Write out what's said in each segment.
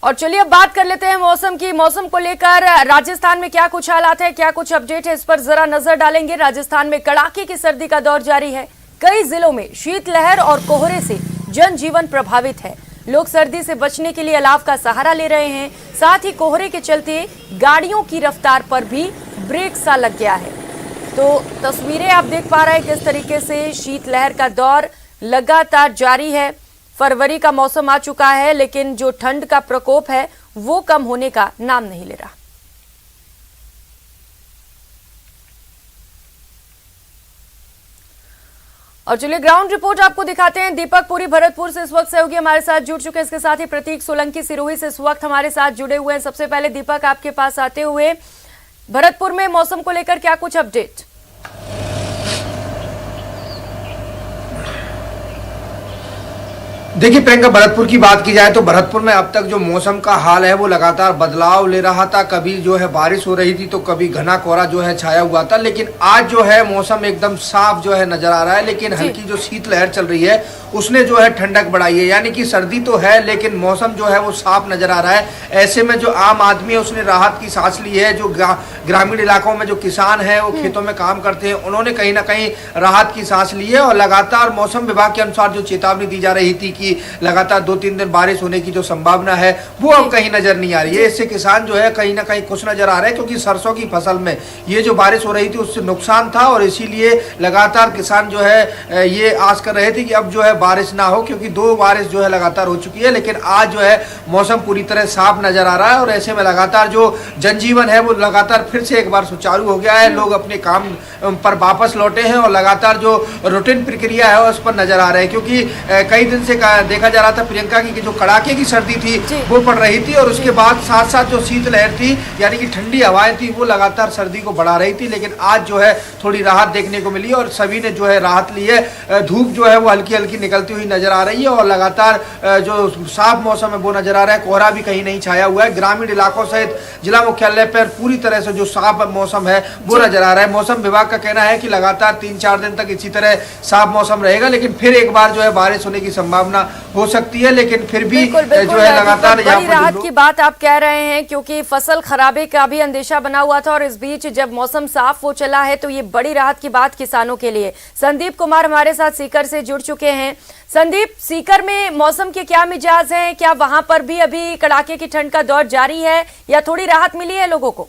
और चलिए अब बात कर लेते हैं मौसम की। मौसम को लेकर राजस्थान में क्या कुछ हालात है, क्या कुछ अपडेट है, इस पर जरा नजर डालेंगे। राजस्थान में कड़ाके की सर्दी का दौर जारी है। कई जिलों में शीतलहर और कोहरे से जनजीवन प्रभावित है। लोग सर्दी से बचने के लिए अलाव का सहारा ले रहे हैं। साथ ही कोहरे के चलते गाड़ियों की रफ्तार पर भी ब्रेक सा लग गया है। तो तस्वीरें आप देख पा रहे हैं किस तरीके से शीतलहर का दौर लगातार जारी है। फरवरी का मौसम आ चुका है, लेकिन जो ठंड का प्रकोप है वो कम होने का नाम नहीं ले रहा। और चलिए ग्राउंड रिपोर्ट आपको दिखाते हैं। दीपक पुरी भरतपुर से इस वक्त सहयोगी हमारे साथ जुड़ चुके हैं। इसके साथ ही प्रतीक सोलंकी सिरोही से इस वक्त हमारे साथ जुड़े हुए हैं। सबसे पहले दीपक, आपके पास आते हुए, भरतपुर में मौसम को लेकर क्या कुछ अपडेट? देखिए प्रियंका, भरतपुर की बात की जाए तो भरतपुर में अब तक जो मौसम का हाल है वो लगातार बदलाव ले रहा था। कभी जो है बारिश हो रही थी तो कभी घना कोहरा जो है छाया हुआ था, लेकिन आज जो है मौसम एकदम साफ जो है नजर आ रहा है। लेकिन हल्की जो शीतलहर चल रही है उसने जो है ठंडक बढ़ाई है, यानी कि सर्दी तो है लेकिन मौसम जो है वो साफ नजर आ रहा है। ऐसे में जो आम आदमी है उसने राहत की सांस ली है। जो ग्रामीण इलाकों में जो किसान है वो खेतों में काम करते हैं, उन्होंने कहीं ना कहीं राहत की सांस ली है। और लगातार मौसम विभाग के अनुसार जो चेतावनी दी जा रही थी कि लगातार 2-3 दिन बारिश होने की जो संभावना है वो अब कहीं नजर नहीं आ रही है। इससे किसान जो है कहीं ना कहीं खुश नजर आ रहे हैं, क्योंकि सरसों की फसल में ये जो बारिश हो रही थी उससे नुकसान था और इसीलिए लगातार किसान जो है ये आस कर रहे थे कि अब जो है बारिश ना हो, क्योंकि 2 बारिश जो है लगातार हो चुकी है। लेकिन आज जो है मौसम पूरी तरह साफ नजर आ रहा है और ऐसे में लगातार जो जनजीवन है वो लगातार फिर से एक बार सुचारू हो गया है। लोग अपने काम पर वापस लौटे हैं और लगातार जो रूटीन प्रक्रिया है उस पर नजर आ रहे हैं, क्योंकि कई दिन से देखा जा रहा था प्रियंका की जो कड़ाके की सर्दी थी वो पड़ रही थी और उसके बाद साथ साथ जो शीतलहर थी यानी कि ठंडी हवाएं थी वो लगातार सर्दी को बढ़ा रही थी। लेकिन आज जो है थोड़ी राहत देखने को मिली और सभी ने जो है राहत ली है। धूप जो है वो हल्की हल्की निकलती हुई नजर आ रही है और लगातार जो साफ मौसम है वो नजर आ रहा है। कोहरा भी कहीं नहीं छाया हुआ है। ग्रामीण इलाकों सहित जिला मुख्यालय पर पूरी तरह से जो साफ मौसम है वो नजर आ रहा है। मौसम विभाग का कहना है कि लगातार 3-4 दिन तक इसी तरह साफ मौसम रहेगा, लेकिन फिर एक बार जो है बारिश होने की संभावना हो सकती है। लेकिन फिर भी जो है लगातार यहाँ पर राहत की बात आप कह रहे हैं, क्योंकि फसल खराबे का भी अंदेशा बना हुआ था और इस बीच जब मौसम साफ हो चला है तो ये बड़ी राहत की बात किसानों के लिए। संदीप कुमार हमारे साथ सीकर से जुड़ चुके हैं। संदीप, सीकर में मौसम के क्या मिजाज हैं? क्या वहां पर भी अभी कड़ाके की ठंड का दौर जारी है या थोड़ी राहत मिली है लोगों को?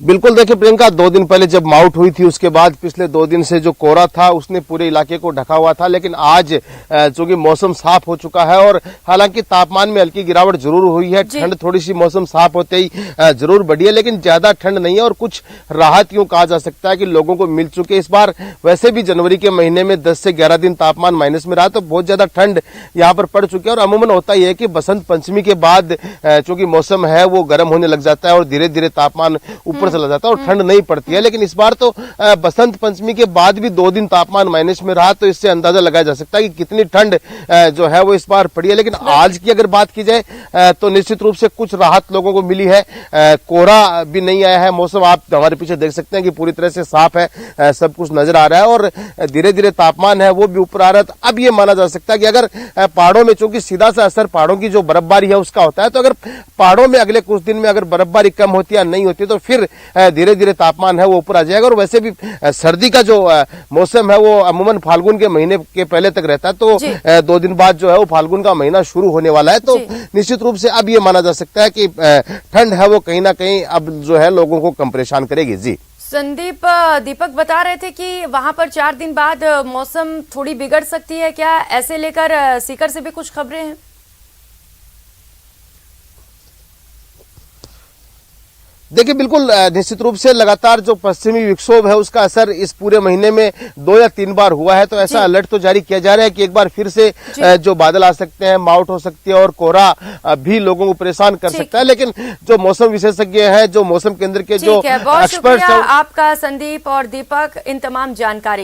बिल्कुल, देखिए प्रियंका, 2 दिन पहले जब माउट हुई थी उसके बाद पिछले 2 दिन से जो कोहरा था उसने पूरे इलाके को ढका हुआ था। लेकिन आज चूंकि मौसम साफ हो चुका है और हालांकि तापमान में हल्की गिरावट जरूर हुई है, ठंड थोड़ी सी मौसम साफ होते ही जरूर बढ़ी है, लेकिन ज्यादा ठंड नहीं है और कुछ राहत यूं कहा जा सकता है कि लोगों को मिल चुके। इस बार वैसे भी जनवरी के महीने में 10 से 11 दिन तापमान माइनस में रहा, तो बहुत ज्यादा ठंड यहाँ पर पड़ चुकी है। और अमूमन होता यह है कि बसंत पंचमी के बाद चूंकि मौसम है वो गर्म होने लग जाता है और धीरे धीरे तापमान ऊपर चला जाता है और ठंड नहीं पड़ती है। लेकिन इस बार तो बसंत पंचमी के बाद भी 2 दिन तापमान माइनस में रहा, तो इससे अंदाजा लगाया जा सकता है कि कितनी ठंड जो है वो इस बार पड़ी है। लेकिन आज की अगर बात की जाए तो निश्चित रूप से कुछ राहत लोगों को मिली है। कोहरा भी नहीं आया है, मौसम आप हमारे पीछे देख सकते हैं कि पूरी तरह से साफ है, सब कुछ नजर आ रहा है और धीरे धीरे तापमान है वो भी ऊपर आ रहा है। तो अब ये माना जा सकता है कि अगर पहाड़ों में, चूंकि सीधा सा असर पहाड़ों की जो बर्फबारी है उसका होता है, तो अगर पहाड़ों में अगले कुछ दिन में अगर बर्फबारी कम होती है नहीं होती तो फिर धीरे धीरे तापमान है वो ऊपर आ जाएगा। और वैसे भी सर्दी का जो मौसम है वो अमूमन फाल्गुन के महीने के पहले तक रहता है, तो 2 दिन बाद जो है वो फाल्गुन का महीना शुरू होने वाला है। तो निश्चित रूप से अब ये माना जा सकता है कि ठंड है वो कहीं ना कहीं अब जो है लोगों को कम परेशान करेगी। जी संदीप, दीपक बता रहे थे कि वहां पर 4 दिन बाद मौसम थोड़ी बिगड़ सकती है, क्या ऐसे लेकर सीकर से भी कुछ खबरें हैं? देखिए बिल्कुल, निश्चित रूप से लगातार जो पश्चिमी विक्षोभ है उसका असर इस पूरे महीने में 2 या 3 बार हुआ है, तो ऐसा अलर्ट तो जारी किया जा रहा है कि एक बार फिर से जो बादल आ सकते हैं, माउट हो सकती है और कोहरा भी लोगों को परेशान कर सकता है। लेकिन जो मौसम विशेषज्ञ हैं, जो मौसम केंद्र के जो एक्सपर्ट्स हैं, आपका संदीप और दीपक इन तमाम जानकारी